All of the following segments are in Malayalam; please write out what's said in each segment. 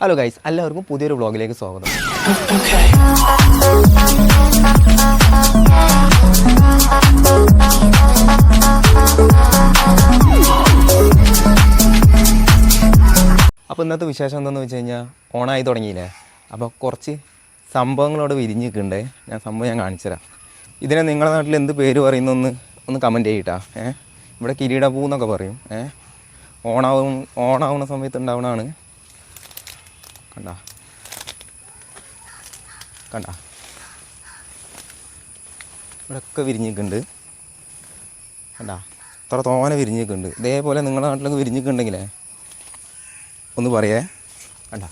ഹലോ ഗൈസ്, എല്ലാവർക്കും പുതിയൊരു വ്ളോഗിലേക്ക് സ്വാഗതം. അപ്പോൾ ഇന്നത്തെ വിശേഷം എന്താണെന്ന് വെച്ച് കഴിഞ്ഞാൽ ഓണായി തുടങ്ങിയില്ലേ. അപ്പോൾ കുറച്ച് സംഭവങ്ങളോട് വിരിഞ്ഞിട്ടുണ്ടേ. ഞാൻ കാണിച്ചു തരാം. ഇതിനെ നിങ്ങളുടെ നാട്ടിൽ എന്ത് പേര് പറയുന്നൊന്ന് കമൻറ്റ് ചെയ്യട്ടാ. ഇവിടെ കിരീടപ്പൂ എന്നൊക്കെ പറയും. ഓണാവുന്ന സമയത്ത് ഉണ്ടാവണതാണ്. കണ്ട ഇവിടെയൊക്കെ വിരിഞ്ഞിട്ടുണ്ട്. ഇത്ര തോനെ വിരിഞ്ഞിട്ടുണ്ട്. ഇതേപോലെ നിങ്ങളുടെ നാട്ടിലൊക്കെ വിരിഞ്ഞിട്ടുണ്ടെങ്കിലേ ഒന്ന് പറയേ. കണ്ട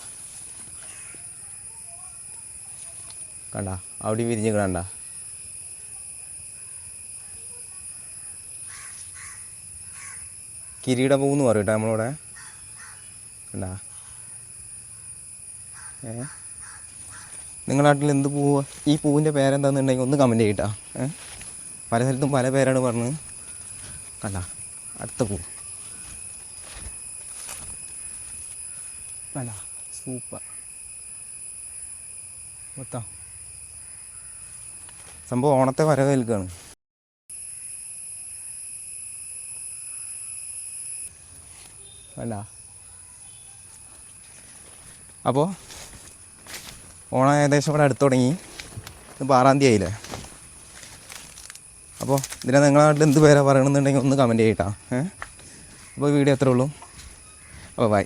അവിടെ വിരിഞ്ഞിക്കണ്ട. കിരീടപ്പൂ എന്ന് പറയട്ടെ നമ്മളിവിടെ. കണ്ട നിങ്ങളുടെ നാട്ടിൽ എന്ത് പൂവ്, ഈ പൂവിൻ്റെ പേരെന്താണെന്നുണ്ടെങ്കിൽ ഒന്ന് കമൻറ്റ് ചെയ്യട്ടാ. പല സ്ഥലത്തും പല പേരാണ് പറഞ്ഞത്. കണ്ട അടുത്ത പൂ. കണ്ട സൂപ്പർ. മൊത്തം സംഭവം ഓണത്തെ വരവേൽക്കുകയാണ്. കണ്ട അപ്പോൾ ഓണം ഏകദേശം ഇവിടെ അടുത്ത് തുടങ്ങി. ഇപ്പോൾ 6-ാം തീയതി ആയില്ലേ. അപ്പോൾ ഇതിനെ നിങ്ങളുടെ നാട്ടിൽ എന്ത് പേരാണ് പറയണമെന്നുണ്ടെങ്കിൽ ഒന്ന് കമൻറ്റ് ചെയ്യട്ടാ. അപ്പോൾ വീഡിയോ അത്രേ ഉള്ളൂ. അപ്പോൾ ബൈ.